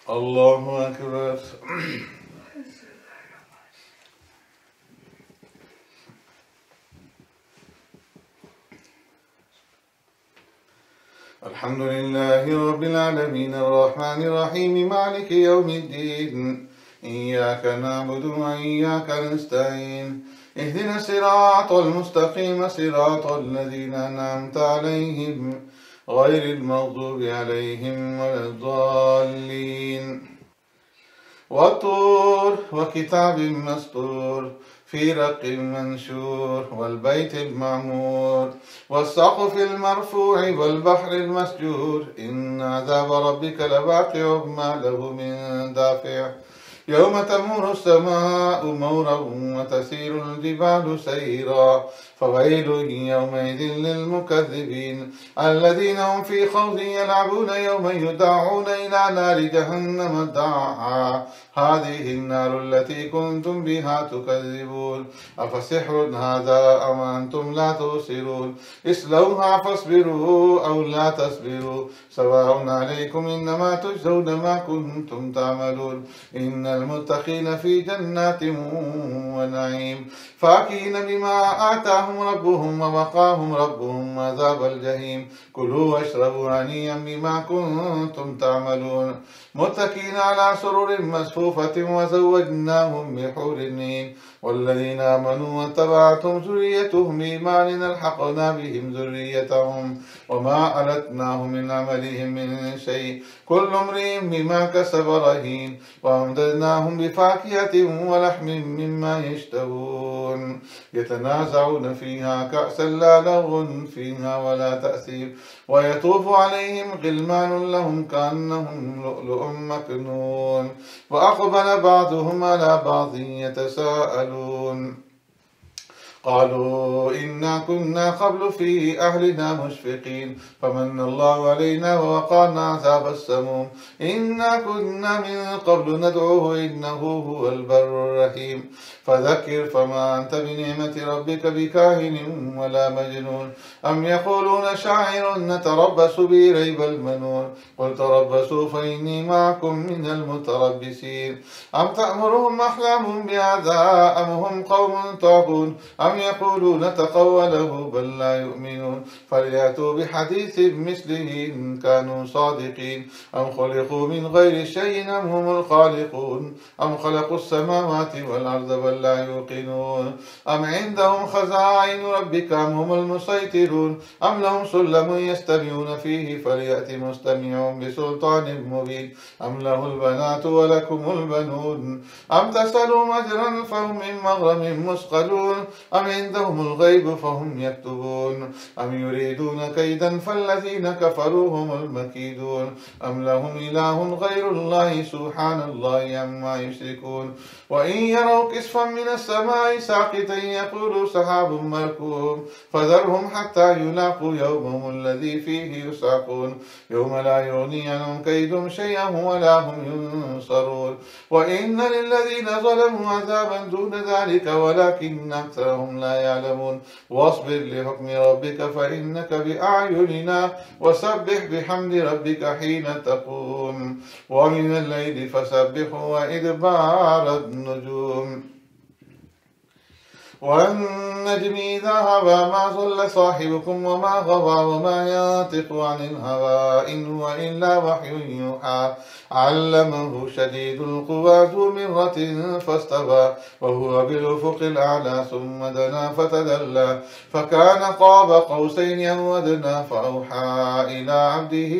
الله أكبر. الحمد لله رب العالمين الرحمن الرحيم مالك يوم الدين إياك نعبد وإياك نستعين اهدنا الصراط المستقيم صراط الذين أنعمت عليهم غير المغضوب عليهم ولا الضالين. والطور وكتاب مسطور في رق منشور والبيت المعمور والسقف المرفوع والبحر المسجور إن عذاب ربك لواقع ما له من دافع يوم تمور السماء مورا وتسير الجبال سيرا فويل يومئذ للمكذبين الذين هم في خوض يلعبون يوم يدعون إلى نار جهنم دعا هذه النار التي كنتم بها تكذبون أفسحر هذا أم أنتم لا تبصرون اصلوها فاصبروا أو لا تصبروا سواء عليكم إنما تجزون ما كنتم تعملون إن المتقين في جنات ونعيم فاكهين بما آتاهم ربهم ووقاهم ربهم عذاب الجحيم كلوا واشربوا هنيئا بما كنتم تعملون متكئين على سرر مصفوفة وزوجناهم بحور عين والذين آمنوا واتبعتهم ذريتهم بإيمان ألحقنا بهم ذريتهم وما ألتناهم من عملهم من شيء كل امرئ بما كسب رهين وأمددناهم بفاكهة ولحم مما يشتهون يتنازعون فيها كأسا لا لغو فيها ولا تأثيم ويطوف عليهم غلمان لهم كأنهم لؤلؤ مكنون وأقبل بعضهم على بعض يتساءلون قالوا إنا كنا قبل في أهلنا مشفقين فمن الله علينا ووقانا عذاب السموم إنا كنا من قبل ندعوه إنه هو البر الرحيم فذكر فما أنت بنعمة ربك بكاهن ولا مجنون أم يقولون شاعر نتربص به ريب المنون قل تربصوا فإني معكم من المتربصين أم تأمرهم أحلامهم بهذا أم هم قوم طاغون أم يقولون تقوله بل لا يؤمنون فليأتوا بحديث مثله إن كانوا صادقين أم خلقوا من غير شيء أم هم الخالقون أم خلقوا السماوات والأرض بل لا يوقنون أم عندهم خزائن ربك أم هم المسيطرون أم لهم سلم يستمعون فيه فليأت مستمعون بسلطان مبين أم له البنات ولكم البنون أم تسألهم أجرا فهم من مغرم مثقلون أم عندهم الغيب فهم يكتبون أم يريدون كيدا فالذين كفروا هم المكيدون أم لهم إله غير الله سبحان الله عما يشركون وإن يروا كسفا من السماء ساقطا يقولوا سحاب مركوم فذرهم حتى يلاقوا يومهم الذي فيه يساقون يوم لا يغني عنهم كيدهم شيئا ولا هم ينصرون وإن للذين ظلموا عذابا دون ذلك ولكن أكثرهم لا يعلمون واصبر لحكم ربك فإنك بأعيننا وسبح بحمد ربك حين تقوم ومن الليل فسبحه وإدبار النجوم والنجم إذا هوى ما ضل صاحبكم وما غوى وما ينطق عن الهوى إن هو إلا وحي يوحى علمه شديد القوى ذو مرة فاستوى وهو بالأفق الأعلى ثم دنا فتدلى فكان قاب قوسين أو أدنى فأوحى إلى عبده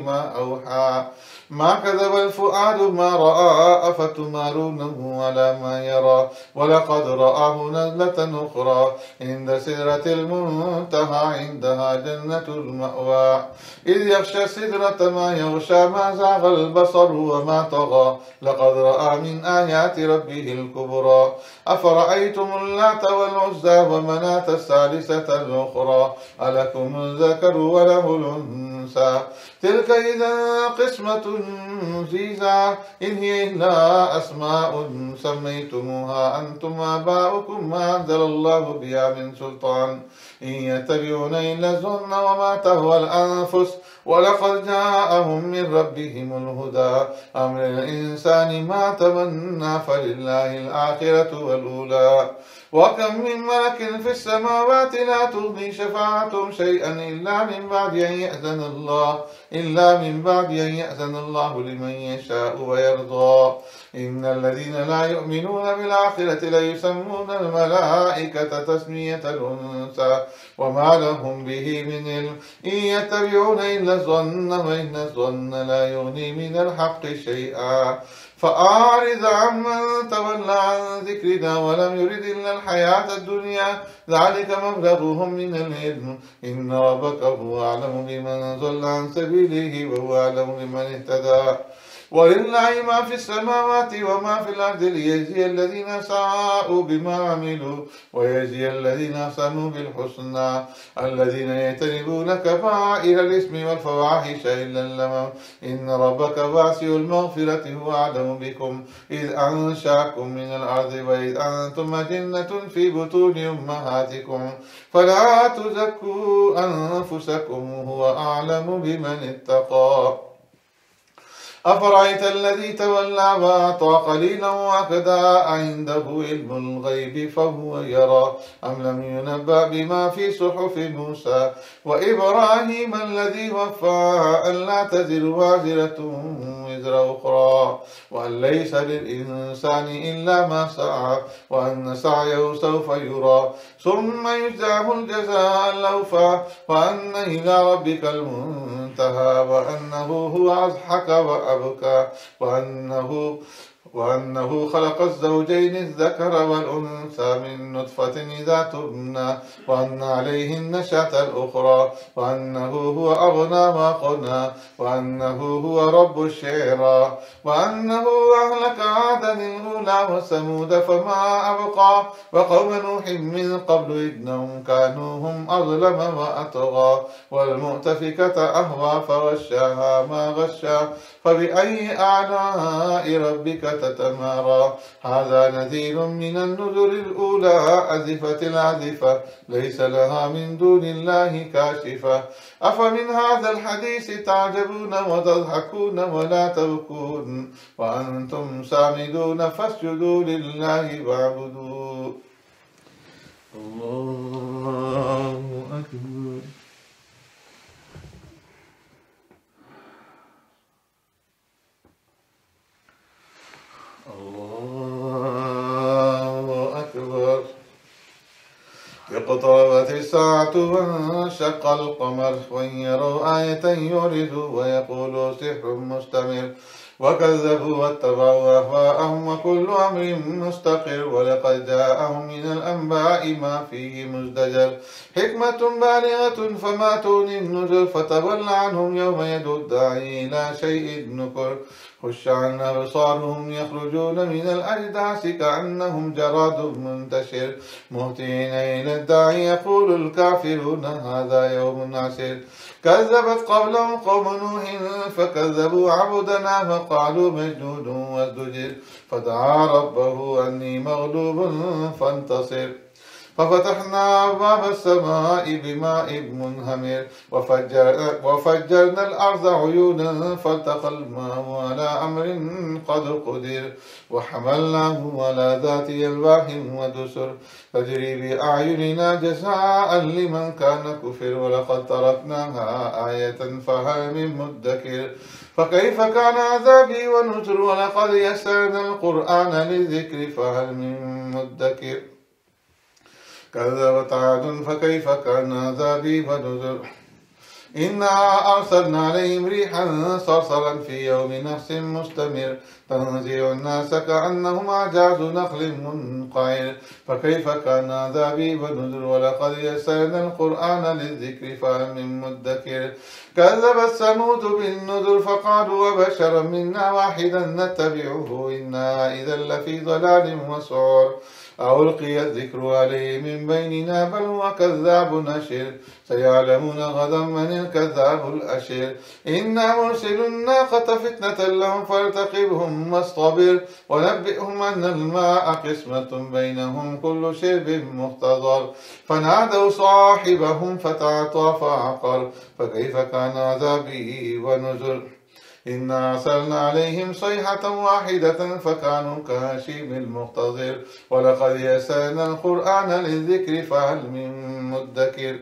ما أوحى ما كذب الفؤاد ما رأى أفتمارونه على ما يرى ولقد رآه نزلة أخرى عند سدرة المنتهى عندها جنة المأوى إذ يغشى السدرة ما يغشى ما زاغ البصر وما طغى لقد رأى من آيات ربه الكبرى أفرأيتم اللات والعزى ومناة الثالثة الأخرى ألكم الذكر وله الأنثى تلك إذا قسمة ضيزى إن هي إلا أسماء سميتموها أنتم وآباؤكم ما أنزل الله بها من سلطان إن يتبعون إلا الظن وما تهوى الأنفس ولقد جاءهم من ربهم الهدى أم للإنسان ما تمنى فلله الآخرة والأولى وكم من ملك في السماوات لا تغني شفاعتهم شيئا إلا من بعد أن يأذن الله لمن يشاء ويرضى إن الذين لا يؤمنون بالآخرة ليسمون الملائكة تسمية الأنثى وما لهم به من علم إن يتبعون إلا الظن وإن الظن لا يغني من الحق شيئا فأعرض عمن تولى عن ذكرنا ولم يرد إلا الحياة الدنيا ذلك مبلغهم من العلم إن ربك هو أعلم بمن ضل عن سبيله وهو أعلم بمن اهتدى ولله ما في السماوات وما في الأرض ليجزي الذين ساءوا بما عملوا ويجزي الذين أحسنوا بالحسنى الذين يجتنبون كبائر الإثم والفواحش إلا اللمم إن ربك واسع المغفرة هو أعلم بكم إذ أنشأكم من الأرض وإذ أنتم أجنة في بطون أمهاتكم فلا تزكوا أنفسكم هو أعلم بمن اتقى أفرأيت الذي تولى وأعطى قليلا وأكدى عنده علم الغيب فهو يرى أم لم ينبأ بما في صحف موسى وإبراهيم الذي وفى أن لا تزر وازرة وزر أخرى وأن ليس للإنسان إلا ما سعى وأن سعيه سوف يرى ثم يجزاه الجزاء الأوفى وأن إلى ربك المنتهى وأنه هو أضحك وأبكى وأنه خلق الزوجين الذكر والأنثى من نطفة إذا تبنى وأن عليه النشأة الأخرى وأنه هو أغنى وأقنى وأنه هو رب الشعرى وأنه أهلك عادا الأولى وثمود فما أبقى وقوم نوح من قبل إنهم كانوا هم أظلم وأطغى والمؤتفكة أهوى فغشاها ما غشى فبأي آلاء ربك تتمارى هذا نذير من النذر الأولى أزفت العازفة ليس لها من دون الله كاشفة أفمن هذا الحديث تعجبون وتضحكون ولا تبكون وأنتم سامدون فاسجدوا لله واعبدوا الله أكبر الله أكبر اقتربت الساعة وانشق القمر وإن يروا آية يعرضوا ويقولوا سحر مستمر وكذبوا واتبعوا أهواءهم وكل أمر مستقر ولقد جاءهم من الأنباء ما فيه مزدجر حكمة بالغة فما تغني النذر فتول عنهم يوم يدعو الداعي إلى شيء نكر خش عن أبصارهم يخرجون من الأجداث كأنهم جراد منتشر مهطعين إلى الداعي يقول الكافرون هذا يوم عسير كذبت قبلهم قوم نوح فكذبوا عبدنا فقالوا مجنون وازدجر فدعا ربه أني مغلوب فانتصر ففتحنا أبواب السماء بماء منهمر وفجرنا الأرض عيونا فالتقى الماء على أمر قد قدر وحملناه على ذات ألواح ودسر تجري بأعيننا جزاء لمن كان كفر ولقد تركناها آية فهل من مدكر فكيف كان عذابي ونذر ولقد يسرنا القرآن للذكر فهل من مدكر كذبت عاد فكيف كان عذابي ونذر إنا أرسلنا عليهم ريحا صرصرا في يوم نحس مستمر تنزع الناس كأنهم أعجاز نخل منقعر فكيف كان عذابي ونذر ولقد يسرنا القرآن للذكر فهل من مدكر كذبت ثمود بالنذر فقالوا وبشرا منا واحدا نتبعه إنا إذا لفي ضلال وسعر ألقي الذكر عليه من بيننا بل هو كذاب نشر سيعلمون غدا من الكذاب الأشر إنا مرسل الناقة فتنة لهم فارتقبهم واصطبر ونبئهم أن الماء قسمة بينهم كل شرب مختضر فنادوا صاحبهم فتعاطى فعقر فكيف كان عذابي ونذر إنا أرسلنا عليهم صيحة واحدة فكانوا كهشيم المحتضر ولقد يسرنا القرآن للذكر فهل من مدكر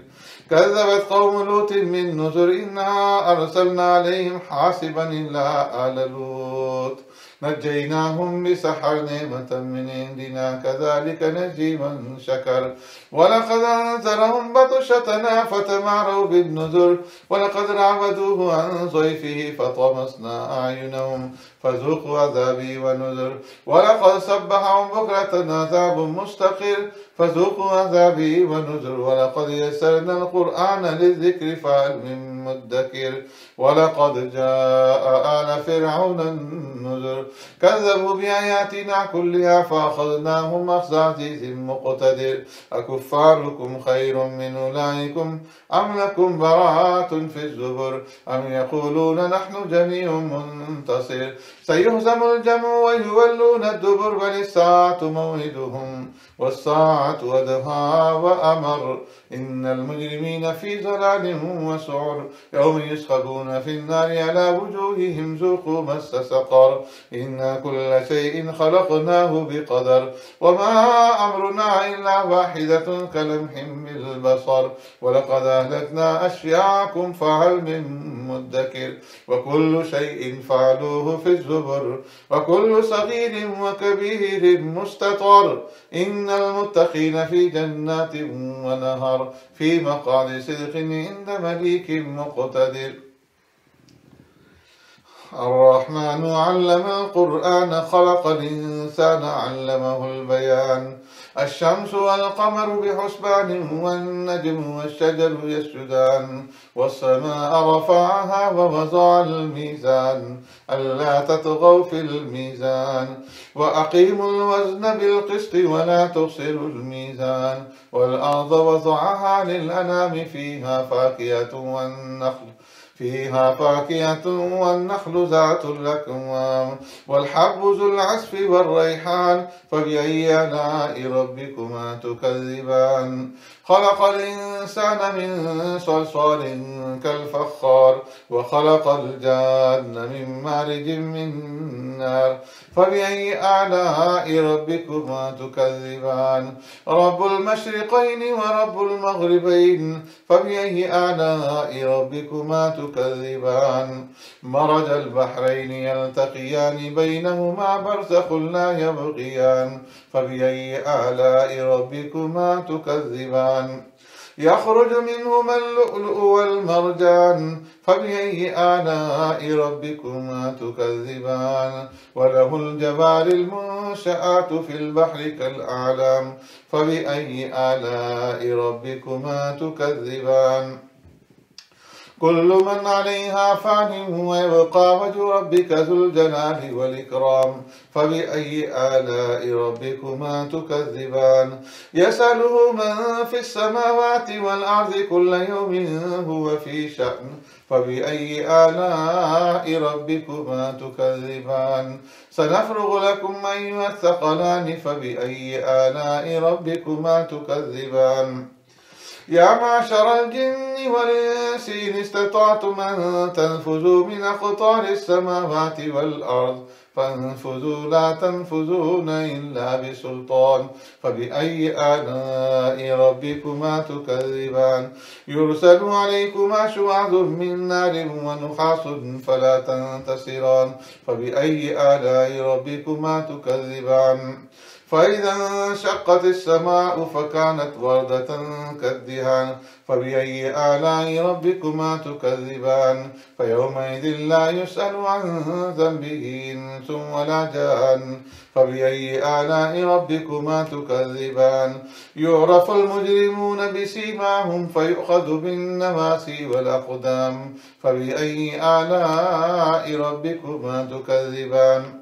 كذبت قوم لوط من نذر إنا أرسلنا عليهم حاصبا إلا آل لوط نجيناهم بسحر نعمة من عندنا كذلك نجزي من شكر ولقد أنذرهم بطشتنا فتماروا بالنذر ولقد راودوه عن ضيفه فطمسنا أعينهم فذوقوا عذابي ونذر ولقد صبحهم بكرة عذاب مستقر فذوقوا عذابي ونذر ولقد يسرنا القرآن للذكر فهل من مدكر ولقد جاء آل فرعون النذر كذبوا بآياتنا كلها فأخذناهم أخذ عزيز مقتدر أكفاركم خير من أولئكم أم لكم براءة في الزبر أم يقولون نحن جميع منتصر سيهزم الجمع ويولون الدبر بل الساعة موعدهم والساعة أدهى وأمر إن المجرمين في ضلال وسعر يوم يسحبون في النار على وجوههم ذوقوا مس سقر إنا كل شيء خلقناه بقدر وما أمرنا إلا واحدة كلمح بالبصر ولقد أهلكنا أشياعكم فهل من مدكر وكل شيء فعلوه في الزبر وكل صغير وكبير مستطر إن المتقين في جنات ونهر في مقعد صدق عند مليك مقتدر الرحمن علم القرآن خلق الإنسان علمه البيان الشمس والقمر بحسبان والنجم والشجر يسجدان والسماء رفعها ووضع الميزان ألا تطغوا في الميزان وأقيموا الوزن بالقسط ولا تخسروا الميزان والأرض وضعها للأنام فيها فاكهة والنخل ذات الأكمام والحب ذو العصف والريحان فبأي آلاء ربكما تكذبان خلق الإنسان من صلصال كالفخار وخلق الجان من مارج من نار فبأي آلاء ربكما تكذبان رب المشرقين ورب المغربين فبأي آلاء ربكما تكذبان مرج البحرين يلتقيان بينهما برزخ لا يبغيان فبأي آلاء ربكما تكذبان يخرج منهما اللؤلؤ والمرجان فبأي آلاء ربكما تكذبان وله الجوار المنشآت في البحر كالأعلام فبأي آلاء ربكما تكذبان كل من عليها فان ويبقى وجه ربك ذو الجلال والإكرام فبأي آلاء ربكما تكذبان يسأله من في السماوات والأرض كل يوم هو في شأن فبأي آلاء ربكما تكذبان سنفرغ لكم أيها الثقلان فبأي آلاء ربكما تكذبان يا معشر الجن والإنس إن استطعتم أن تنفذوا من أقطار السماوات والأرض فانفذوا لا تنفذون إلا بسلطان فبأي آلاء ربكما تكذبان يرسل عليكما شواظ من نار ونحاس فلا تنتصران فبأي آلاء ربكما تكذبان فإذا انشقت السماء فكانت وردة كالدهان فبأي آلاء ربكما تكذبان فيومئذ لا يسأل عن ذنبه إنس ولا جان فبأي آلاء ربكما تكذبان يعرف المجرمون بسيماهم فيؤخذ بالنواسي والأقدام فبأي آلاء ربكما تكذبان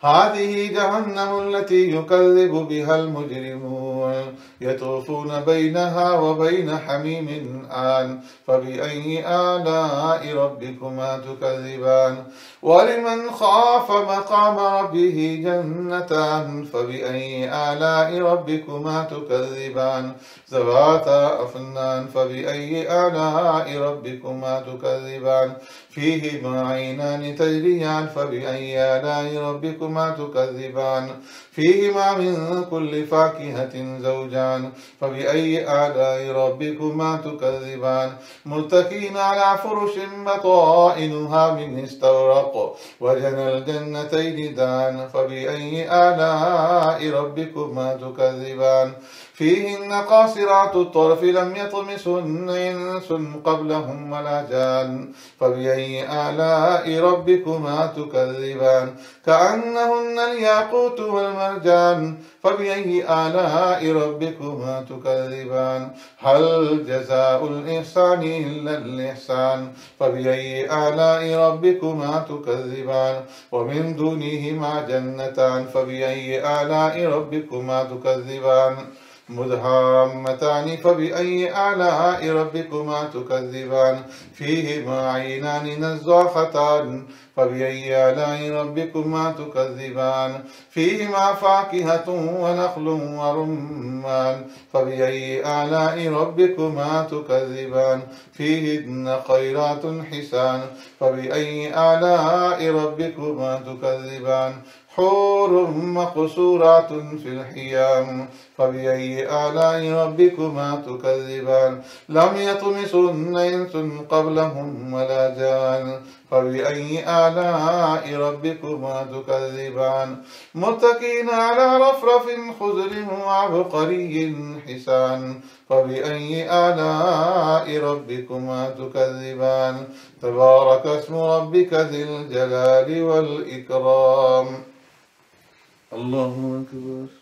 هذه جهنم التي يكذب بها المجرمون يطوفون بينها وبين حميم آن فبأي آلاء ربكما تكذبان ولمن خاف مقام ربه جنتان فبأي آلاء ربكما تكذبان ذواتا أفنان فبأي آلاء ربكما تكذبان فيهما عينان تجريان فبأي آلاء ربكما تكذبان فيهما من كل فاكهة زوجان فبأي آلاء ربكما تكذبان متكئين على فرش بطائنها من استبرق وجنى الجنتين دان فبأي آلاء ربكما تكذبان فيهن قاصرات الطرف لم يطمسهن إنس قبلهم ولا جان فبأي آلاء ربكما تكذبان كأنهن الياقوت والمرجان فبأي آلاء ربكما تكذبان هل جزاء الإحسان إلا الإحسان فبأي آلاء ربكما تكذبان ومن دونهما جنتان فبأي آلاء ربكما تكذبان مدهامتان فبأي آلاء ربكما تكذبان فيهما عينان نزاختان فبأي آلاء ربكما تكذبان فيهما فاكهة ونخل ورمان فبأي آلاء ربكما تكذبان فيهن خيرات حسان فبأي آلاء ربكما تكذبان حور مقصورات في الحيام فبأي آلاء ربكما تكذبان لم يطمسهن إنس قبلهم ولا جان فبأي آلاء ربكما تكذبان متكئين على رفرف خضر وعبقري حسان فبأي آلاء ربكما تكذبان تبارك اسم ربك ذي الجلال والإكرام. الله أكبر.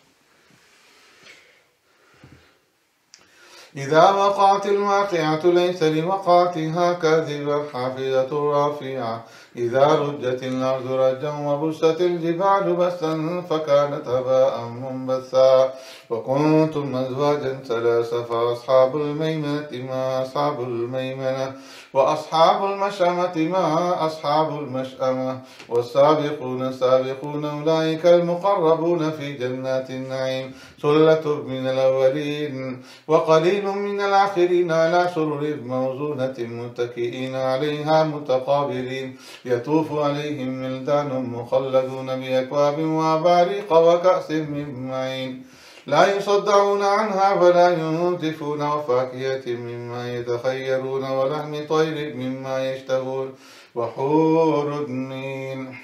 إذا وقعت الواقعة ليس لوقعتها كاذبة حافظة رافعة إذا رجت الأرض رجا وبست الجبال بسا فكانت هباء منبثا وكنتم أزواجا ثلاثة فأصحاب الميمنة ما أصحاب الميمنة وأصحاب المشأمة ما أصحاب المشأمة والسابقون السابقون أولئك المقربون في جنات النعيم ثلة من الأولين وقليل من الآخرين على سرر موزونة متكئين عليها متقابلين يطوف عليهم ولدان مخلدون بأكواب وأباريق وكأس من معين لا يصدعون عنها ولا ينزفون وفاكهة مما يتخيرون ولحم طير مما يشتهون وحور عين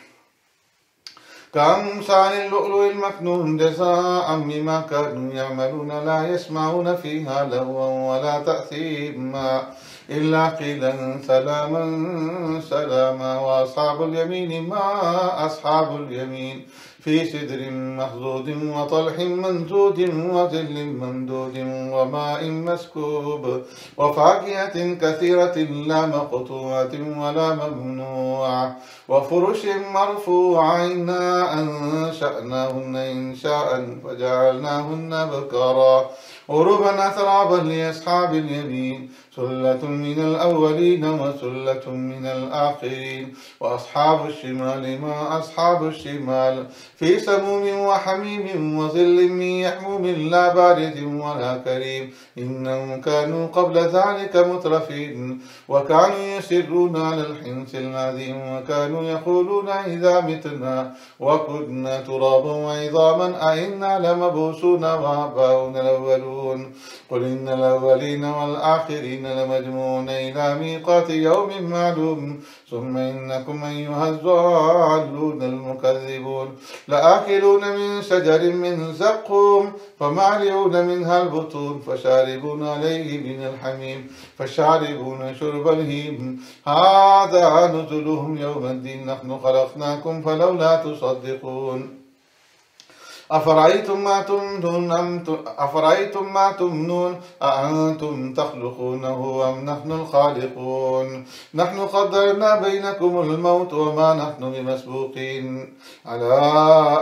كأمثال اللؤلؤ المكنون جزاء بما كانوا يعملون لا يسمعون فيها لغوا ولا تأثيما إلا قيلا سلاما سلاما وأصحاب اليمين ما أصحاب اليمين في سدر مخضود وطلح منضود وظل ممدود وماء مسكوب وفاكهة كثيرة لا مقطوعة ولا ممنوعة وفرش مرفوعة إنا أنشأناهن إنشاء فجعلناهن بكرا عربا أترابا لأصحاب اليمين ثلة من الأولين وثلة من الآخرين وأصحاب الشمال ما أصحاب الشمال في سموم وحميم وظل من يحموم لا بارد ولا كريم إنهم كانوا قبل ذلك مترفين وكانوا يسرون على الحنث العظيم وكانوا يقولون إذا متنا وكنا ترابا وعظاما أئنا لمبعوثون وآباؤنا الأولون قل إن الأولين والآخرين لمجموعون إلى ميقات يوم معلوم ثم إنكم أيها الضالون المكذبون لآكلون من شجر من زقوم فمالئون منها البطون فشاربون عليه من الحميم فشاربون شرب الهيم هذا نزلهم يوم الدين نحن خلقناكم فلولا تصدقون أفرأيتم ما تمنون أأنتم تخلقونه أم نحن الخالقون نحن قدرنا بينكم الموت وما نحن بمسبوقين على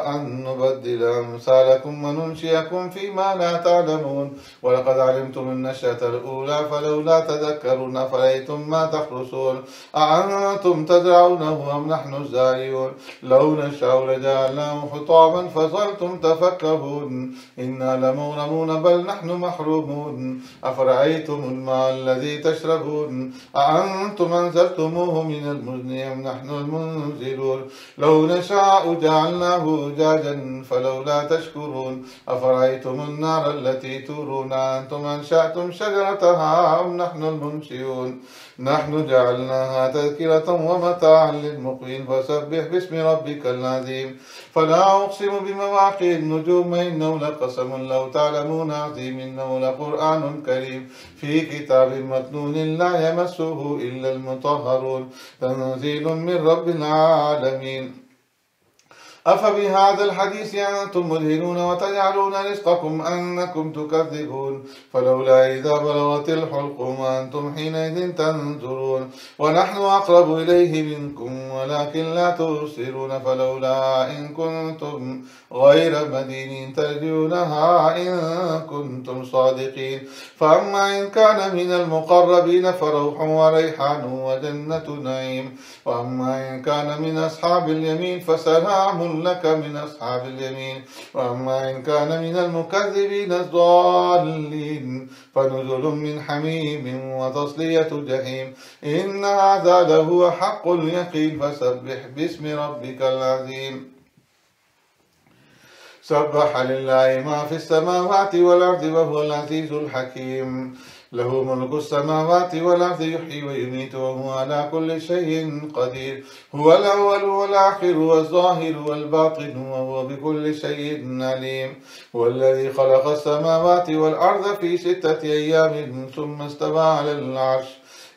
أن نبدل أمثالكم وننشئكم فيما لا تعلمون ولقد علمتم النشأة الأولى فلولا تذكرون أفرأيتم ما تحرثون أأنتم تزرعونه أم نحن الزارعون لو نشاء لجعلناه حطاما فظلتم تفكهون إنا لمغرمون بل نحن محرومون أفرأيتم الماء الذي تشربون أأنتم أنزلتموه من المزن أم نحن المنزلون لو نشاء جعلناه أجاجا فلولا تشكرون أفرأيتم النار التي تورون أنتم أنشأتم شجرتها أم نحن المنشئون نحن جعلناها تذكرة ومتاعا للمقوين فسبح باسم ربك العظيم فلا أقسم بمواقع النجوم إنه لقسم لو تعلمون عظيم إنه لقرآن كريم في كتاب مكنون لا يمسه إلا المطهرون تنزيل من رب العالمين أفبهذا الحديث أنتم مدهنون وتجعلون رزقكم أنكم تكذبون فلولا إذا بلغت الحلقوم وأنتم حينئذ تنظرون ونحن أقرب إليه منكم ولكن لا تبصرون فلولا إن كنتم غير مدينين ترجونها إن كنتم صادقين فأما إن كان من المقربين فروح وريحان وجنة نعيم وأما إن كان من أصحاب اليمين فسلام لك من أصحاب اليمين وأما إن كان من المكذبين الضالين فنزل من حميم وتصلية جحيم إن هذا لهو حق اليقين فسبح باسم ربك العظيم سبح لله ما في السماوات والأرض وهو العزيز الحكيم له ملك السماوات والأرض يحيي ويميت وهو على كل شيء قدير هو الأول والآخر والظاهر والباطن وهو بكل شيء عليم هو الذي خلق السماوات والأرض في 6 أيام ثم استوى على العرش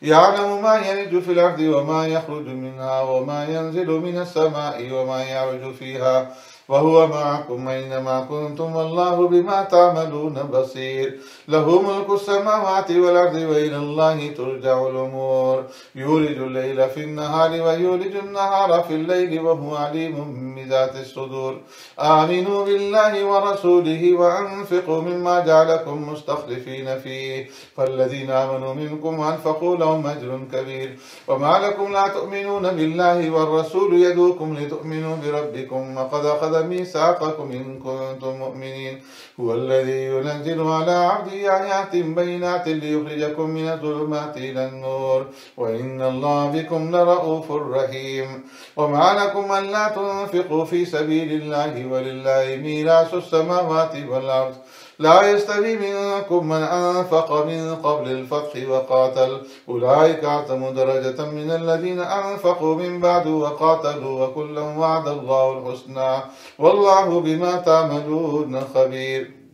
يعلم ما يلج في الأرض وما يخرج منها وما ينزل من السماء وما يعرج فيها وهو معكم أينما كنتم والله بما تعملون بصير له ملك السماوات والأرض وإلى الله ترجع الأمور يولج الليل في النهار ويولج النهار في الليل وهو عليم بذات الصدور آمنوا بالله ورسوله وأنفقوا مما جعلكم مستخلفين فيه فالذين آمنوا منكم وأنفقوا لهم أجر كبير وما لكم لا تؤمنون بالله والرسول يدعوكم لتؤمنوا بربكم وقد أخذ ميثاقكم إن كنتم مؤمنين هو الذي ينزل على عبده آيات بينات ليخرجكم من الظلمات إلى النور وإن الله بكم لرؤوف رحيم وما لكم ألا تنفقوا في سبيل الله ولله ميراث السماوات والأرض لا يستوي منكم من أنفق من قبل الفتح وقاتل أولئك أعظم درجة من الذين أنفقوا من بعد وقاتلوا وكلا وعد الله الحسنى والله بما تعملون خبير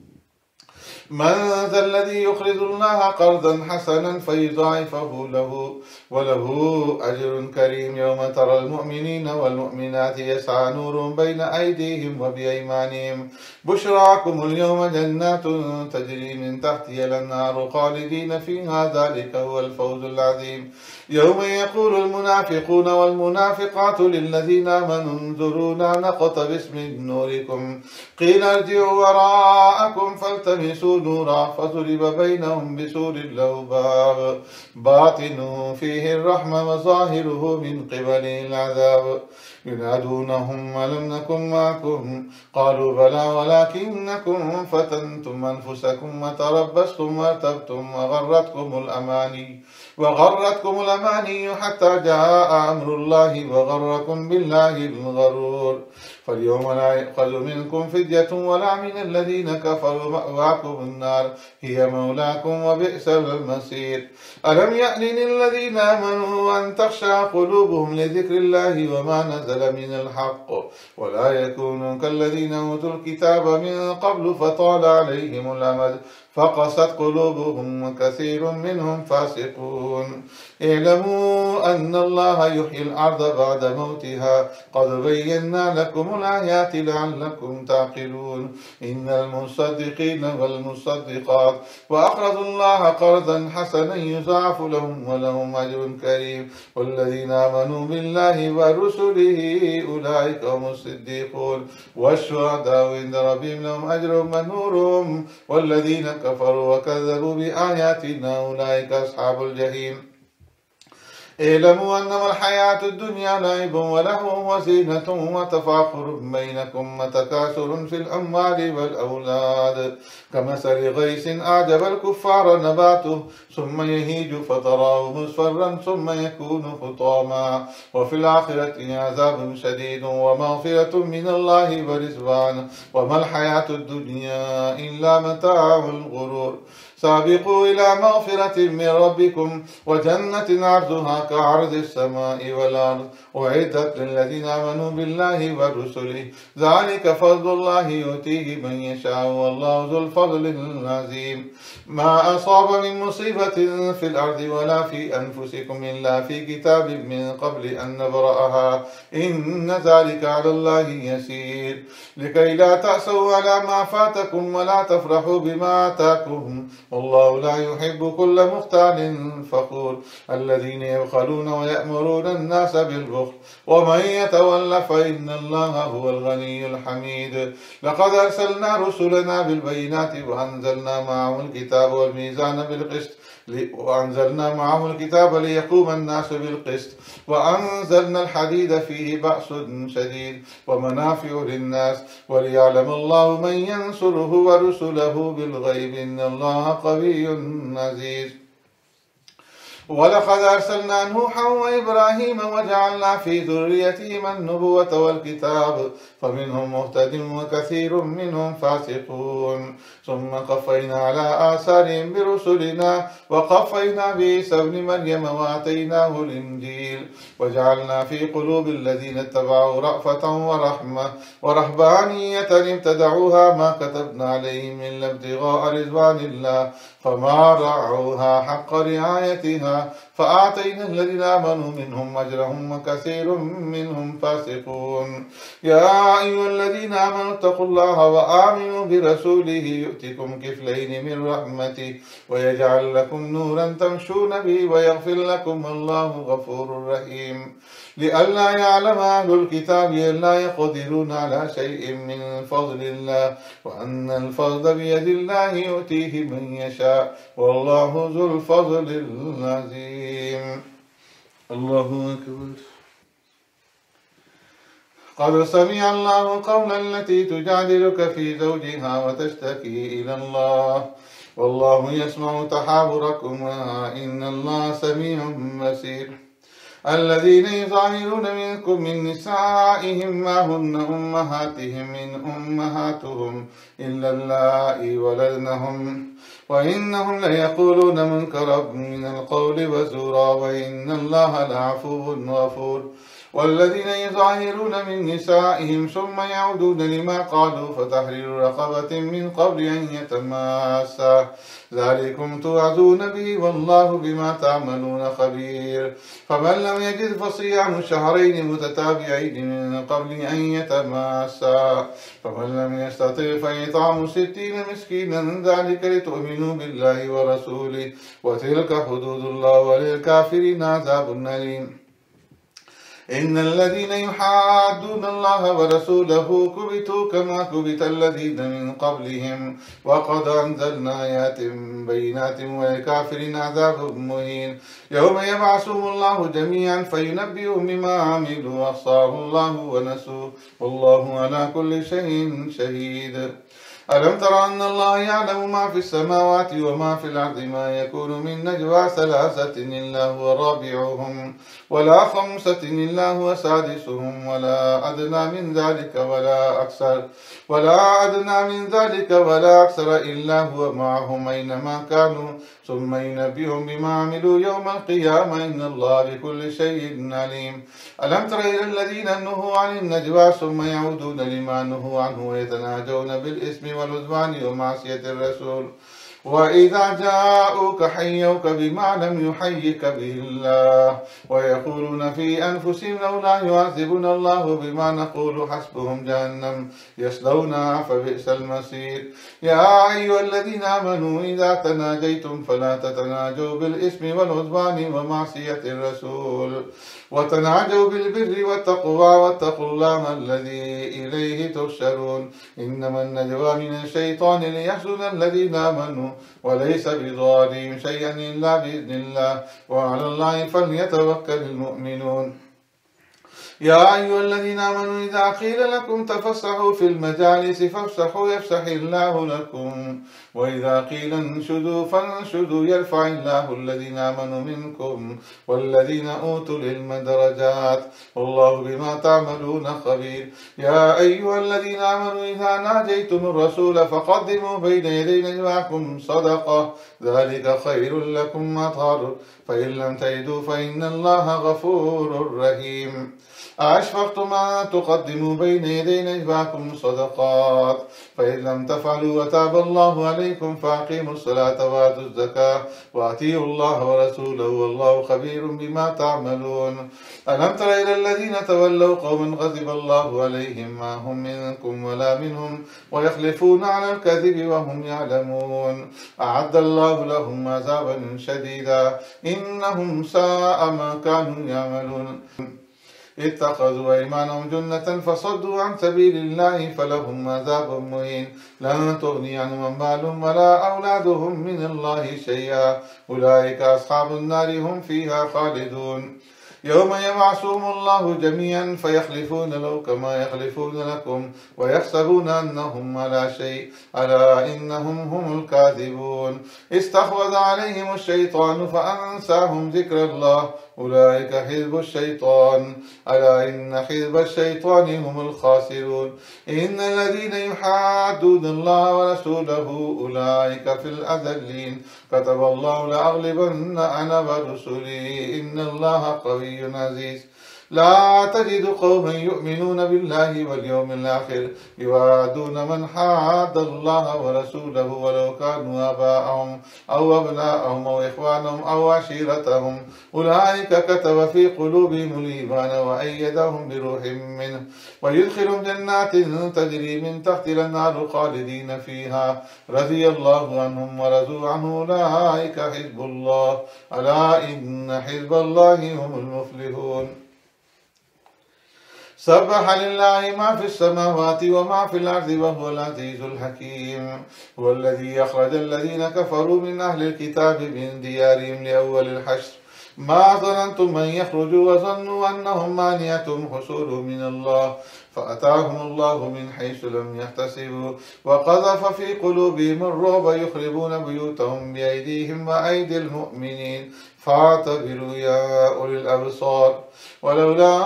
من ذا الذي يقرض الله قرضا حسنا فيضاعفه له وله أجر كريم يوم ترى المؤمنين والمؤمنات يسعى نور بين أيديهم وبأيمانهم بشراكم اليوم جنات تجري من تحتها الأنهار خالدين فيها ذلك هو الفوز العظيم يوم يقول المنافقون والمنافقات للذين آمنوا انظرونا نقتبس من نوركم قيل ارجعوا وراءكم فالتمسوا نورا فضرب بينهم بسور له باب باطنه فيه الرحمة وظاهره من قبله العذاب ينادونهم ألم نكن معكم قالوا بلى ولكنكم فتنتم أنفسكم وتربصتم وارتبتم وغرتكم الأماني حتى جاء أمر الله وغركم بالله الغرور فاليوم لا يؤخذ منكم فدية ولا من الذين كفروا مأواكم النار هي مولاكم وبئس المصير ألم يأن للذين آمنوا أن تخشع قلوبهم لذكر الله وما نزل من الحق ولا يكونوا كالذين أوتوا الكتاب من قبل فطال عليهم الأمد فقست قلوبهم وكثير منهم فاسقون اعلموا أن الله يحيي الأرض بعد موتها قد بينا لكم لكم الآيات لعلكم تعقلون إن المصدقين والمصدقات وأقرضوا الله قرضا حسنا يضاعف لهم ولهم أجر كريم والذين آمنوا بالله ورسله أولئك هم الصديقون والشهداء عند ربهم لهم أجر منورهم والذين كفروا وكذبوا بآياتنا أولئك أصحاب الجحيم اعلموا أنما الحياة الدنيا لعب ولهو وزينة وتفاخر بينكم وتكاثر في الأموال والأولاد كمثل غيث أعجب الكفار نباته ثم يهيج فتراه مصفرا ثم يكون حطاما وفي الآخرة عذاب شديد ومغفرة من الله ورضوان وما الحياة الدنيا إلا متاع الغرور سابقوا إلى مغفرة من ربكم وجنة عرضها كعرض السماء والأرض أعدت للذين آمنوا بالله ورسله ذلك فضل الله يؤتيه من يشاء والله ذو الفضل العظيم ما أصاب من مصيبة في الأرض ولا في أنفسكم إلا في كتاب من قبل أن نبرأها إن ذلك على الله يسير لكي لا تأسوا على ما فاتكم ولا تفرحوا بما آتاكم والله لا يحب كل مختال فخور الذين يبخلون ويأمرون الناس بالبخل ومن يتول فإن الله هو الغني الحميد لقد أرسلنا رسلنا بالبينات وأنزلنا معهم الكتاب والميزان بالقسط وأنزلنا معه الكتاب ليقوم الناس بالقسط وأنزلنا الحديد فيه بأس شديد ومنافع للناس وليعلم الله من ينصره ورسله بالغيب إن الله قوي عزيز ولقد أرسلنا نوحا وإبراهيم وجعلنا في ذريتهما النبوة والكتاب فمنهم مهتد وكثير منهم فاسقون ثم قفينا على آثارهم برسلنا وقفينا بعيسى ابن مريم وآتيناه الإنجيل وجعلنا في قلوب الذين اتبعوا رأفة ورحمة ورهبانية ابتدعوها ما كتبنا عليهم إلا ابتغاء رضوان الله فما رعوها حق رعايتها فآتينا الذين آمنوا منهم أجرهم وكثير منهم فاسقون يا أيها الذين آمنوا اتقوا الله وآمنوا برسوله يؤتكم كفلين من رحمته ويجعل لكم نورا تمشون به ويغفر لكم والله غفور رحيم لئلا يعلم أهل الكتاب ألا يقدرون على شيء من فضل الله وأن الفضل بيد الله يؤتيه من يشاء والله ذو الفضل العظيم الله أكبر قد سمع الله قولا التي تجادلك في زوجها وتشتكي إلى الله والله يسمع تحاوركما إن الله سميع بصير الذين يظاهرون منكم من نسائهم ما هن أمهاتهم إن أمهاتهم إلا اللائي ولدنهم وإنهم ليقولون منكرا من القول وزورا وإن الله لعفو غفور والذين يظاهرون من نسائهم ثم يعودون لما قالوا فتحرير رقبة من قبل أن يتماسا ذلكم توعظون به والله بما تعملون خبير فمن لم يجد فصيام شهرين متتابعين من قبل أن يتماسا فمن لم يستطع فإطعام 60 مسكينا ذلك لتؤمنوا بالله ورسوله وتلك حدود الله وللكافرين عذاب أليم إن الذين يحادون الله ورسوله كبتوا كما كبت الذين من قبلهم وقد أنزلنا آيات بينات وللكافرين عذاب مهين يوم يبعثهم الله جميعا فينبئهم بما عملوا أحصاه الله ونسوه والله على كل شيء شهيد ألم تر أن الله يعلم ما في السماوات وما في الأرض ما يكون من نجوى 3 إلا هو رابعهم ولا 5 إلا هو سادسهم ولا أدنى من ذلك ولا أكثر إلا هو معهم أينما كانوا ثم ينبئهم بما عملوا يوم القيامة إن الله بكل شيء عليم ألم تر إلى الذين نهوا عن النجوى ثم يعودون لما نهوا عنه ويتناجون بالإثم والعدوان ومعصية الرسول وإذا جاءوك حيوك بما لم يحيك به الله ويقولون في أنفسهم لولا يعذبنا الله بما نقول حسبهم جهنم يصلونها فبئس المصير. يا أيها الذين آمنوا إذا تناجيتم فلا تتناجوا بالإثم والعدوان ومعصية الرسول وتناجوا بالبر والتقوى واتقوا الله الذي إليه تحشرون. إنما النجوى من الشيطان ليحزن الذين آمنوا وليس بضارهم شيئا إلا بإذن الله وعلى الله فليتوكل المؤمنون. يا أيها الذين آمنوا إذا قيل لكم تفسحوا في المجالس فافسحوا يفسح الله لكم وإذا قيل انشدوا فانشدوا يرفع الله الذين آمنوا منكم والذين أوتوا العلم درجات والله بما تعملون خبير. يا أيها الذين آمنوا إذا ناجيتم الرسول فقدموا بين يدي نجواكم صدقة ذلك خير لكم أطهر فإن لم تجدوا فإن الله غفور رحيم. أشفقتم أن تقدموا بين يدي نجواكم صدقات فإن لم تفعلوا وتاب الله عليكم فأقيموا الصلاة وآتوا الزكاة وأطيعوا الله ورسوله والله خبير بما تعملون. ألم تر إلى الذين تولوا قوما غضب الله عليهم ما هم منكم ولا منهم ويحلفون على الكذب وهم يعلمون أعد الله لهم عذابا شديدا إنهم ساء ما كانوا يعملون. اتخذوا أيمانهم جنة فصدوا عن سبيل الله فلهم عذاب مهين لن تغني عنهم أموالهم ولا أولادهم من الله شيئا أولئك أصحاب النار هم فيها خالدون. يوم يبعثهم الله جميعا فيحلفون له كما يحلفون لكم ويحسبون أنهم على شيء ألا إنهم هم الكاذبون. استحوذ عليهم الشيطان فأنساهم ذكر الله أولئك حزب الشيطان ألا إن حزب الشيطان هم الخاسرون. إن الذين يحادون الله ورسوله أولئك في الأذلين كتب الله لأغلبن أنا ورسلي إن الله قوي عزيز. لا تجد قوما يؤمنون بالله واليوم الآخر يوادون من حاد الله ورسوله ولو كانوا آباءهم أو أبناءهم أو إخوانهم أو عشيرتهم أولئك كتب في قلوبهم الإيمان وأيدهم بروح منه ويدخلهم جنات تجري من تحت الأنهار خالدين فيها رضي الله عنهم ورضوا عنه أولئك حزب الله ألا إن حزب الله هم المفلحون. سبح لله ما في السماوات وما في الأرض وهو العزيز الحكيم. هو الذي أخرج الذين كفروا من أهل الكتاب من ديارهم لأول الحشر ما ظننتم أن يخرجوا وظنوا أنهم مانعتهم حصولهم من الله فأتاهم الله من حيث لم يحتسبوا وقذف في قلوبهم الرعب يخربون بيوتهم بأيديهم وأيدي المؤمنين فاعتبروا يا أولي الأبصار. ولولا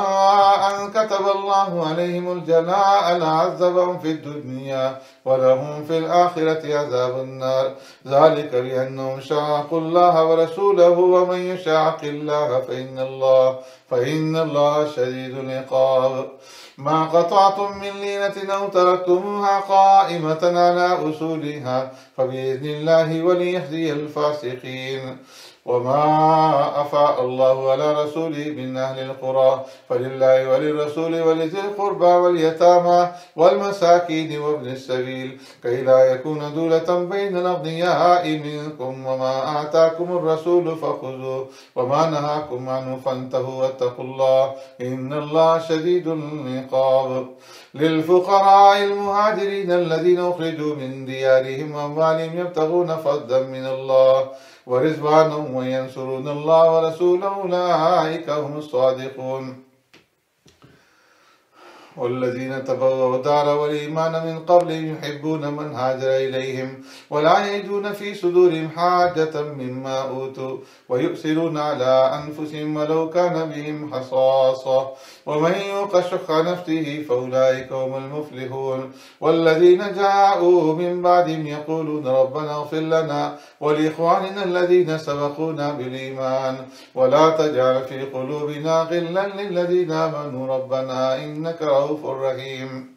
أن كتب الله عليهم الجلاء لعذبهم في الدنيا ولهم في الآخرة عذاب النار ذلك بأنهم شاقوا الله ورسوله ومن يشاق الله فإن الله شديد العقاب. ما قطعتم من لينة أو تركتموها قائمة على أصولها فبإذن الله وليخزي الفاسقين. وما أفاء الله على رسوله من أهل القرى فلله وللرسول ولذي القربى واليتامى والمساكين وابن السبيل كي لا يكون دولة بين الأغنياء منكم وما آتاكم الرسول فخذوه وما نهاكم عنه فانتهوا واتقوا الله إن الله شديد العقاب. للفقراء المهاجرين الذين أخرجوا من ديارهم وأموالهم يبتغون فضلا من الله ورضوانا وينصرون الله ورسوله أولئك هم الصادقون. والذين تبوأوا الدار والإيمان من قبلهم يحبون من هاجر إليهم ولا يجدون في صدورهم حاجة مما أوتوا ويؤثرون على أنفسهم ولو كان بهم خصاصة ومن يوق شح نفسه فأولئك هم المفلحون. والذين جاءوا من بعدهم يقولون ربنا اغفر لنا ولإخواننا الذين سبقونا بالإيمان ولا تجعل في قلوبنا غلا للذين آمنوا ربنا إنك رؤوف رحيم.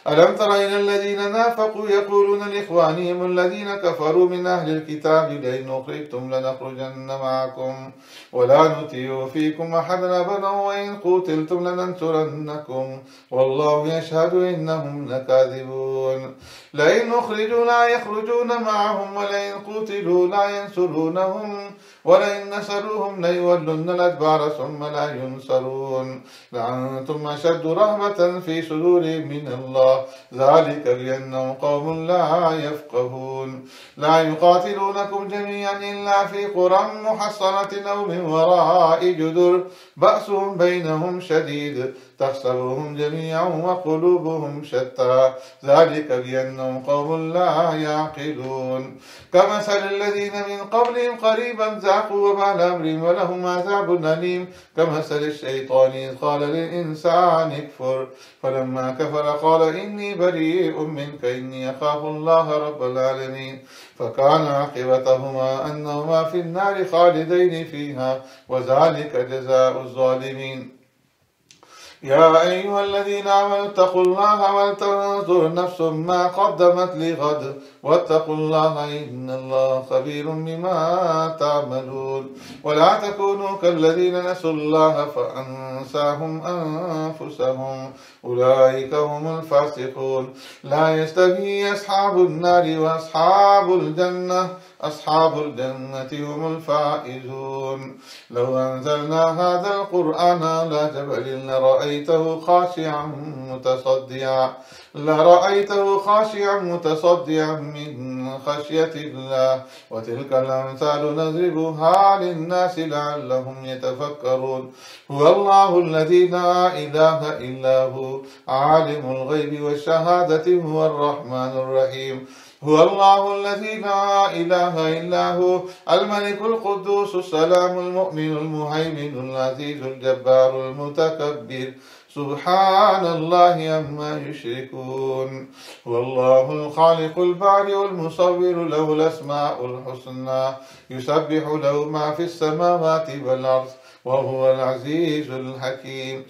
ألم تر إلى الذين نافقوا يقولون لإخوانهم الذين كفروا من أهل الكتاب لئن أخرجتم لنخرجن معكم ولا نطيع فيكم أحدا أبدا وإن قتلتم لننصرنكم والله يشهد إنهم لكاذبون لئن أخرجوا لا يخرجون معهم ولئن قتلوا لا ينصرونهم ولئن نصروهم ليولن الأدبار ثم لا ينصرون لأنتم أشد رهبة في صدورهم من الله ذلك بأنهم قوم لا يفقهون لا يقاتلونكم جميعا إلا في قرى محصنة أو من وراء جدر بأسهم بينهم شديد تحسبهم جميعا وقلوبهم شتى ذلك بأنهم قوم لا يعقلون كمثل الذين من قبلهم قريبا ذاقوا وبال أمرهم ولهم عذاب أليم كمثل الشيطان إذ قال للإنسان اكفر فلما كفر قال إني بريء منك إني أخاف الله رب العالمين فكان عاقبتهما أنهما في النار خالدين فيها وذلك جزاء الظالمين يا أيها الذين آمنوا اتقوا الله ولتنظر نفس ما قدمت لغد واتقوا الله إن الله خبير بما تعملون ولا تكونوا كالذين نسوا الله فأنساهم أنفسهم أولئك هم الفاسقون لا يستوي أصحاب النار وأصحاب الجنة أصحاب الجنة هم الفائزون لو أنزلنا هذا القرآن على جبل لرأيته خاشعا متصدعا من خشية الله وتلك الأمثال نضربها للناس لعلهم يتفكرون هو الله الذي لا إله إلا هو عالم الغيب والشهادة هو الرحمن الرحيم هو الله الذي لا إله إلا هو الملك القدوس السلام المؤمن المهيمن العزيز الجبار المتكبر سبحان الله عما يشركون هو الله الخالق البارئ المصور له الأسماء الحسنى يسبح له ما في السماوات والأرض وهو العزيز الحكيم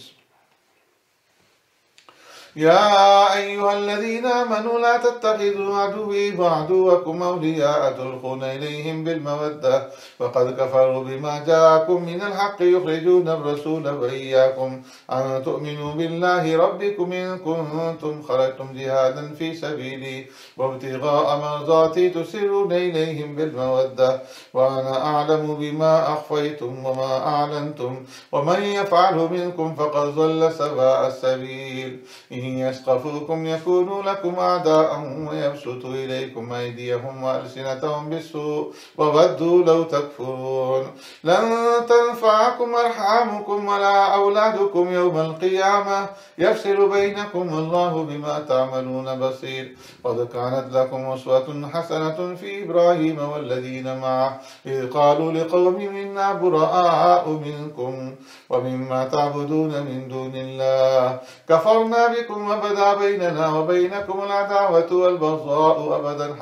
يا أيها الذين آمنوا لا تتخذوا عدوي وعدوكم أولياء تلقون إليهم بالمودة فقد كفروا بما جاءكم من الحق يخرجون الرسول وإياكم أن تؤمنوا بالله ربكم إن كنتم خرجتم جهادا في سبيلي وابتغاء مرضاتي تسرون إليهم بالمودة وأنا أعلم بما أخفيتم وما أعلنتم ومن يفعل منكم فقد ضل سواء السبيل إن يثقفوكم يكونوا لكم أعداء ويبسطوا إليكم أيديهم وألسنتهم بالسوء وودوا لو تكفرون لن تنفعكم أرحامكم ولا أولادكم يوم القيامة يفصل بينكم والله بما تعملون بصير قد كانت لكم أسوة حسنة في إبراهيم والذين معه إذ قالوا لقومهم إنا براء منكم ومما تعبدون من دون الله كفرنا بكم وبدا بيننا وبينكم العداوة والبغضاء أبدا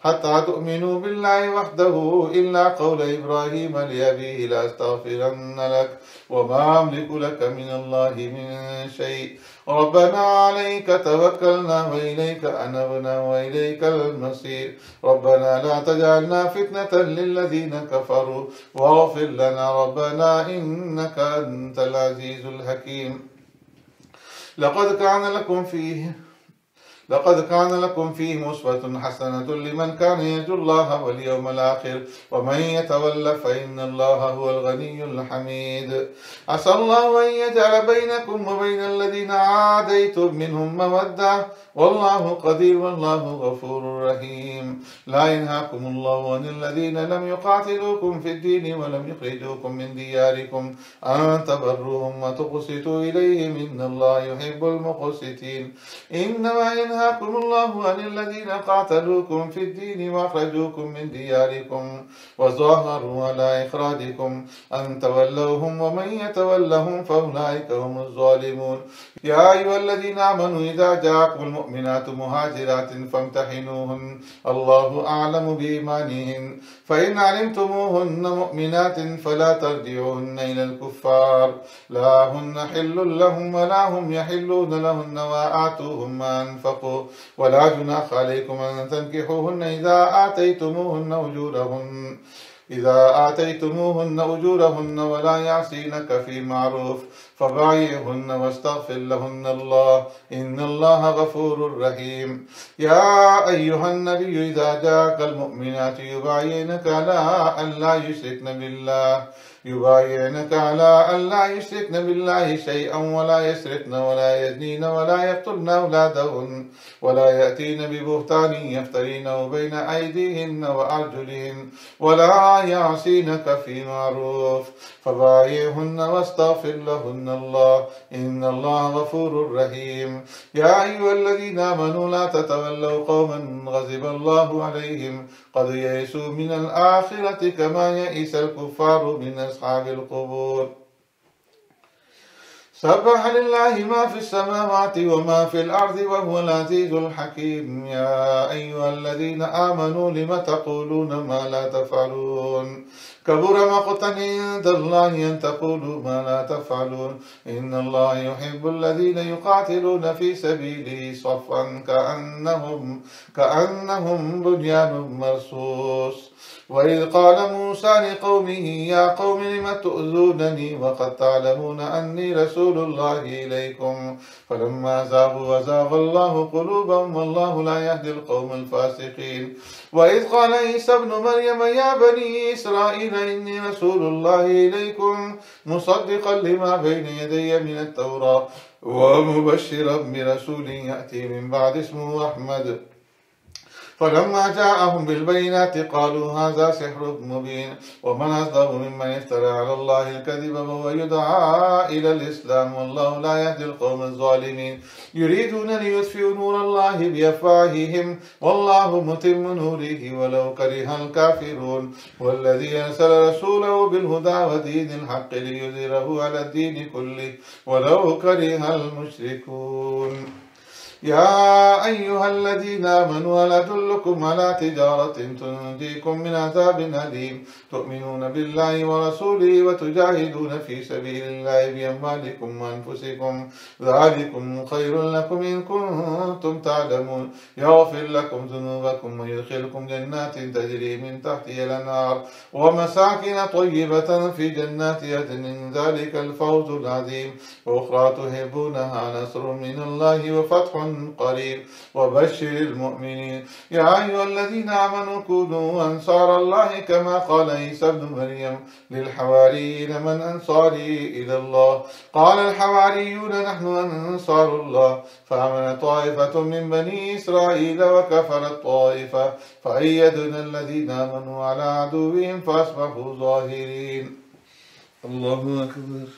حتى تؤمنوا بالله وحده إلا قول إبراهيم لأبيه لأستغفرن لك وما أملك لك من الله من شيء ربنا عليك توكلنا وإليك أنبنا وإليك المصير ربنا لا تجعلنا فتنة للذين كفروا واغفر لنا ربنا إنك أنت العزيز الحكيم لقد كان لكم فيهم أسوة حسنة لمن كان يرجو الله واليوم الآخر ومن يتول فإن الله هو الغني الحميد عسى الله أن يجعل بينكم وبين الذين عاديتم منهم مودة والله قدير والله غفور رحيم لا ينهاكم الله عن الذين لم يقاتلوكم في الدين ولم يخرجوكم من دياركم أن تبروهم وتقسطوا إليهم إن الله يحب المقسطين إنما ينهاكم الله عن الذين قاتلوكم في الدين وأخرجوكم من دياركم وظاهروا على إخراجكم أن تولوهم ومن يتولهم فأولئك هم الظالمون. يا أيها الذين آمنوا إذا جاءكم المؤمنات مهاجرات فامتحنوهن الله أعلم بإيمانهن فإن علمتموهن مؤمنات فلا ترجعوهن إلى الكفار لا هن حل لهم ولا هم يحلون لهن وآتوهم ما أنفقوا ولا جناح عليكم أن تنكحوهن إذا آتيتموهن أجورهن ولا يعصينك في معروف فبايعهن واستغفر لهن الله إن الله غفور رحيم. يا أيها النبي إذا جاءك المؤمنات يبايعنك على أن لا يشركن بالله شيئا ولا يسرقن ولا يزنين ولا يقتلن أولادهن ولا يأتين ببهتان يفترينه بين أيديهن وأرجلهن ولا يعصينك في معروف فبايعهن واستغفر لهن الله إن الله غفور رحيم. يا أيها الذين آمنوا لا تتولوا قوما غضب الله عليهم قد يئسوا من الآخرة كما يئس الكفار من أصحاب القبور. سبح لله ما في السماوات وما في الأرض وهو العزيز الحكيم. يا أيها الذين آمنوا لم تقولون ما لا تفعلون كبر مقتا عند الله أن تقولوا ما لا تفعلون إن الله يحب الذين يقاتلون في سبيله صفا كأنهم بنيان مرصوص. وإذ قال موسى لقومه يا قوم لم تؤذونني وقد تعلمون أني رسول الله إليكم فلما زاغوا وزاغ الله قلوبهم والله لا يهدي القوم الفاسقين. وإذ قال عيسى ابن مريم يا بني إسرائيل إني رسول الله إليكم مصدقا لما بين يدي من التوراة ومبشرا برسول يأتي من بعد اسمه محمد. فلما جاءهم بالبينات قالوا هذا سحر مبين ومن أصدق ممن افترى على الله الكذب وهو يدعى إلى الإسلام والله لا يهدي القوم الظالمين. يريدون ليطفئوا نور الله بأفواههم والله متم نوره ولو كره الكافرون. والذي أرسل رسوله بالهدى ودين الحق ليظهره على الدين كله ولو كره المشركون. يا أيها الذين آمنوا هل أدلكم على تجارة تنجيكم من عذاب أليم تؤمنون بالله ورسوله وتجاهدون في سبيل الله بأموالكم وأنفسكم ذلكم خير لكم إن كنتم تعلمون. يغفر لكم ذنوبكم ويدخلكم جنات تجري من تحتها الأنهار ومساكن طيبة في جنات عدن ذلك الفوز العظيم. وأخرى تحبونها نصر من الله وفتح قريب وبشر المؤمنين. يا أيها الذين آمنوا كونوا أنصار الله كما قال عيسى ابن مريم للحواريين من أنصاري إلى الله قال الحواريون نحن أنصار الله فآمن طائفة من بني إسرائيل وكفرت طائفة فأيدنا الذين آمنوا على عدوهم فأصبحوا ظاهرين. الله أكبر.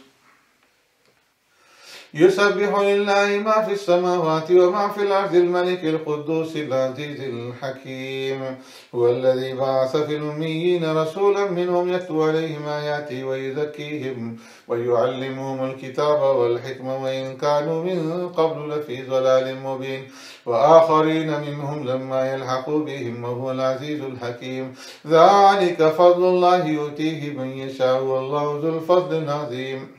يسبح لله ما في السماوات وما في الأرض الملك القدوس العزيز الحكيم. هو الذي بعث في الأميين رسولا منهم يتلو عليهم آياته ويزكيهم ويعلمهم الكتاب والحكمة وإن كانوا من قبل لفي ضلال مبين وآخرين منهم لما يلحقوا بهم وهو العزيز الحكيم. ذلك فضل الله يؤتيه من يشاء والله ذو الفضل العظيم.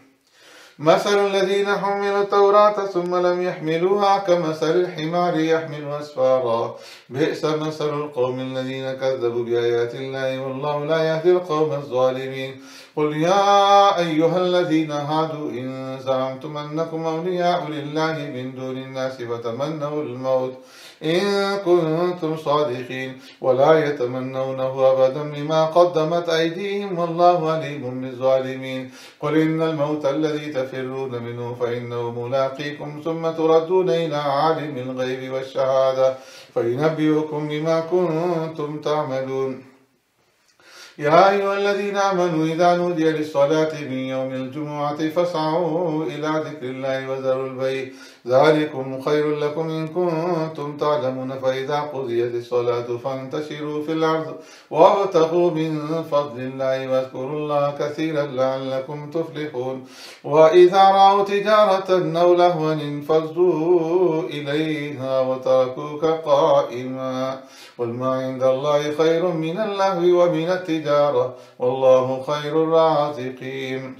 مثل الذين حملوا التوراة ثم لم يحملوها كمثل الحمار يحمل أسفارا بئس مثل القوم الذين كذبوا بآيات الله والله لا يهدي القوم الظالمين. قل يا أيها الذين هادوا إن زعمتم أنكم أولياء لله من دون الناس فتمنوا الموت إن كنتم صادقين ولا يتمنونه أبدا بما قدمت أيديهم والله عليم بالظالمين. قل إن الموت الذي تفرون منه فإنه ملاقيكم ثم تردون إلى عالم الغيب والشهادة فينبئكم بما كنتم تعملون. يا أيها الذين آمنوا إذا نودي للصلاة من يوم الجمعة فاسعوا إلى ذكر الله وذروا البيع ذلكم خير لكم إن كنتم تعلمون فإذا قضيت الصلاة فانتشروا في الأرض وابتغوا من فضل الله واذكروا الله كثيرا لعلكم تفلحون وإذا رأوا تجارة أو لهوا انفضوا إليها وتركوك قائما قل ما عند الله خير من اللهو ومن التجارة والله خير الرازقين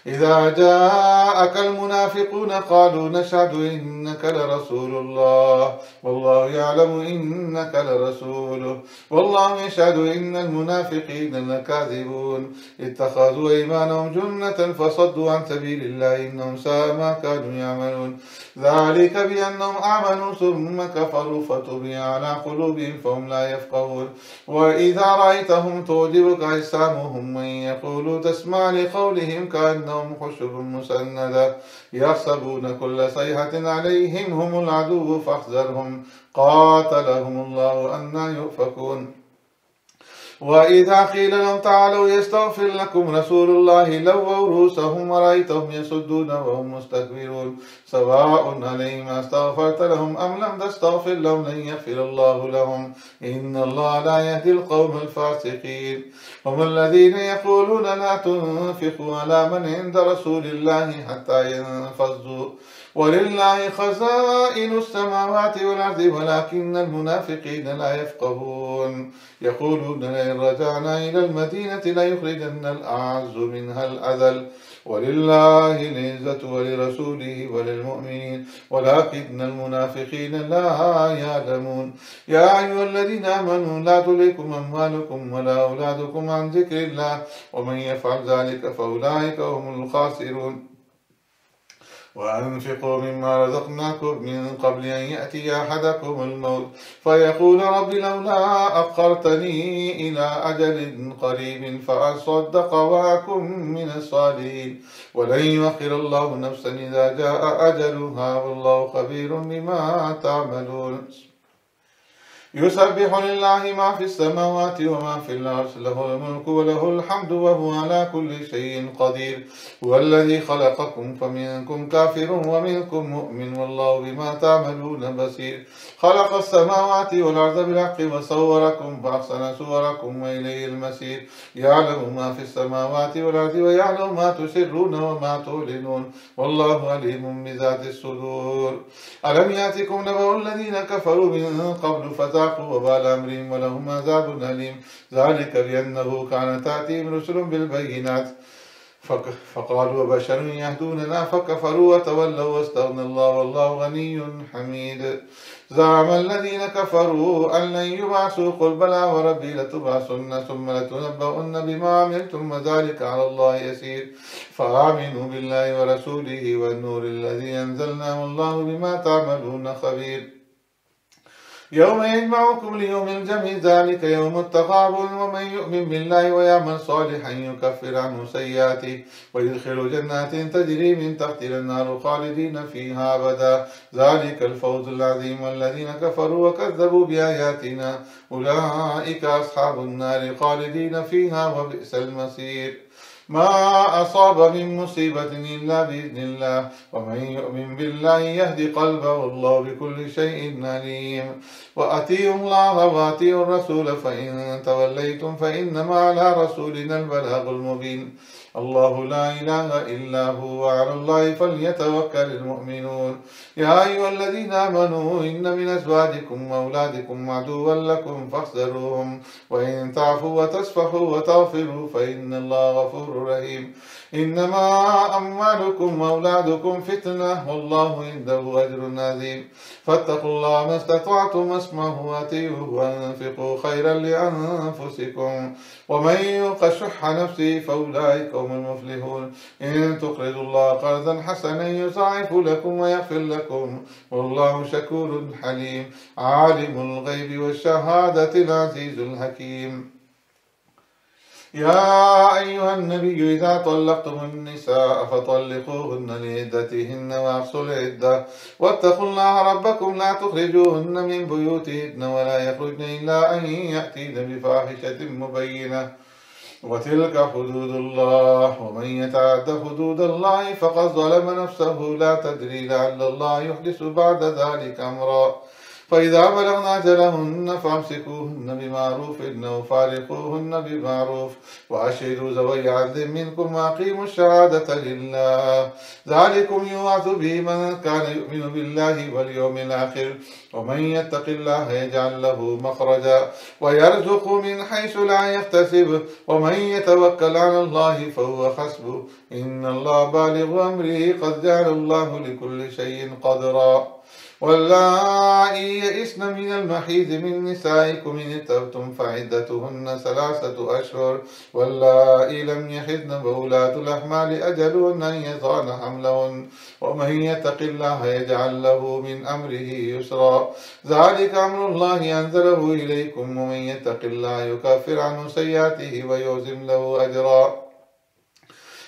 إذا جاءك المنافقون قالوا نشهد إنك لرسول الله والله يعلم إنك لرسوله والله يشهد إن المنافقين لكاذبون اتخذوا أيمانهم جنة فصدوا عن سبيل الله إنهم ساء ما كانوا يعملون ذلك بأنهم آمنوا ثم كفروا فطبع على قلوبهم فهم لا يفقهون وإذا رأيتهم تعجبك أجسامهم وإن يقولوا تسمع لقولهم كأنهم خشب مسندة يحسبون كل صيحة عليهم هم العدو فاحذرهم قاتلهم الله أنى يؤفكون وإذا قيل لهم تعالوا يستغفر لكم رسول الله لووا رؤوسهم ورأيتهم يصدون وهم مستكبرون سواء عليهم استغفرت لهم أم لم تستغفر لهم لن يغفر الله لهم إن الله لا يهدي القوم الفاسقين هم الذين يقولون لا تنفقوا على من عند رسول الله حتى ينفضوا ولله خزائن السماوات والأرض ولكن المنافقين لا يفقهون يقولون لئن رجعنا إلى المدينة ليخرجن الأعز منها الأذل ولله العزة ولرسوله وللمؤمنين ولكن المنافقين لا يعلمون يا أيها الذين آمنوا لا تلهكم أموالكم ولا أولادكم عن ذكر الله ومن يفعل ذلك فأولئك هم الخاسرون وأنفقوا مما رزقناكم من قبل أن يأتي أحدكم الموت فيقول رب لولا أخرتني إلى أجل قريب فأصدق وأكن من الصالحين ولن يؤخر الله نفسا إذا جاء أجلها والله خبير بما تعملون يسبح لله ما في السماوات وما في الأرض له الملك وله الحمد وهو على كل شيء قدير هو الذي خلقكم فمنكم كافر ومنكم مؤمن والله بما تعملون بصير خلق السماوات والأرض بالحق وصوركم فأحسن صوركم وإليه المصير يعلم ما في السماوات والأرض ويعلم ما تسرون وما تعلنون والله عليم بذات الصدور ألم يأتكم نبأ الذين كفروا من قبل فذاقوا وبال أمرهم ولهم عذاب أليم ذلك بأنه كانت تأتيهم رسل بالبينات فقالوا بشر يهدوننا فكفروا وتولوا واستغنى الله والله غني حميد زعم الذين كفروا أن لن يبعثوا قل بلى وربي لتبعثن ثم لتنبؤن بما عملتم وذلك على الله يسير فآمنوا بالله ورسوله والنور الذي أنزلنا والله بما تعملون خبير يوم يجمعكم ليوم الجمع ذلك يوم التغابن ومن يؤمن بالله ويعمل صالحا يكفر عنه سيئاته ويدخل جنات تجري من تحتها النار خالدين فيها أبدا ذلك الفوز العظيم والذين كفروا وكذبوا بآياتنا أولئك أصحاب النار خالدين فيها وبئس المصير ما أصاب من مصيبة إلا بإذن الله ومن يؤمن بالله يهدي قلبه والله بكل شيء عليم وأطيعوا الله وأطيعوا الرسول فإن توليتم فإنما على رسولنا البلاغ المبين الله لا إله إلا هو وعلى الله فليتوكل المؤمنون يا أيها الذين آمنوا إن من أزواجكم وأولادكم عدوا لكم فاحذروهم وإن تعفوا وتصفحوا وتغفروا فإن الله غفور رحيم إنما أموالكم وأولادكم فتنة والله عنده أجر عظيم فاتقوا الله ما استطعتم واسمعوا وأطيعوا وأنفقوا خيرا لأنفسكم ومن يوق شح نفسه فأولئك هم المفلحون إن تقرضوا الله قرضا حسنا يضاعف لكم ويغفر لكم والله شكور حليم عالم الغيب والشهادة العزيز الحكيم يا أيها النبي إذا طلقتم النساء فطلقوهن لعدتهن وأحصوا العدة واتقوا الله ربكم لا تخرجوهن من بيوتهن ولا يخرجن إلا أن يأتين بفاحشة مبينة وتلك حدود الله ومن يتعد حدود الله فقد ظلم نفسه لا تدري لعل الله يحدث بعد ذلك أمرا فإذا بلغن أجلهن فامسكوهن بمعروف أو فارقوهن بمعروف وأشهدوا ذوي عدل منكم وأقيموا الشهادة لله ذلكم يوعظ به من كان يؤمن بالله واليوم الآخر ومن يتق الله يجعل له مخرجا ويرزقه من حيث لا يحتسب ومن يتوكل على الله فهو حسبه إن الله بالغ أمره قد جعل الله لكل شيء قدرا واللائي يئسن من المحيض من نسائكم إن ارتبتم فعدتهن 3 أشهر واللائي لم يحضن وأولاة الأحمال أجلهن أن يضعن حملهن ومن يتق الله يجعل له من أمره يسرا ذلك أمر الله أنزله إليكم ومن يتق الله يكفر عنه سيئاته ويعظم له أجرا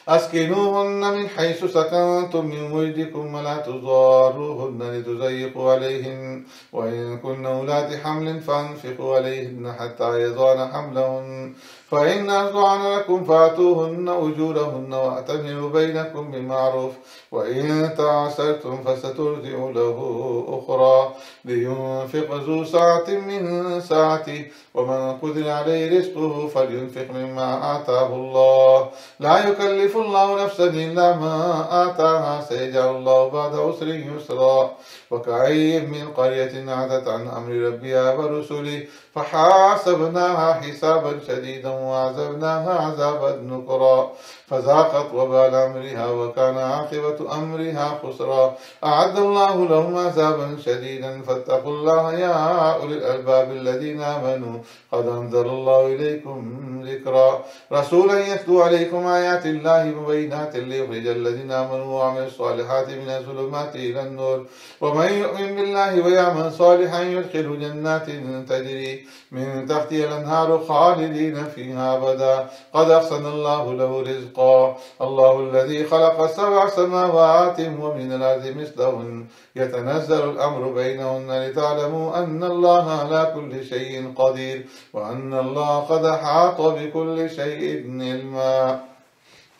أسكنوهن من حيث سكنتم من وجدكم ولا تضاروهن لتضيقوا عليهن وإن كن أولات حمل فأنفقوا عليهن حتى يضعن حملهن فإن أرضعن لكم فآتوهن أجورهن واعتمروا بينكم بمعروف وإن تعسرتم فسترضع له أخرى لينفق ذو سعة من سعته ومن قدر عليه رزقه فلينفق مما آتاه الله لا يكلف الله نفسا إلا ما آتاها سيجعل الله بعد عسر يسرا وكأي من قرية عتت عن أمر ربها ورسله فحاسبناها حسابا شديدا وعذبناها عذابا نكرا فذاقت وبال أمرها وكان عاقبة أمرها خسرا أعد الله لهم عذابا شديدا فاتقوا الله يا أولي الألباب الذين آمنوا قد أنزل الله إليكم ذكرا رسولا يتلو عليكم آيات الله مبينات ليخرج الذين آمنوا وعملوا الصالحات من الظلمات إلى النور ومن يؤمن بالله ويعمل صالحا يدخله جنات تجري من تحتها الأنهار خالدين فيها أبدا قد أحسن الله له رزقا الله الذي خلق 7 سماوات ومن الأرض مثلهن يتنزل الأمر بينهن لتعلموا أن الله على كل شيء قدير وأن الله قد أحاط بكل شيء علما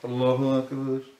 الله أكبر.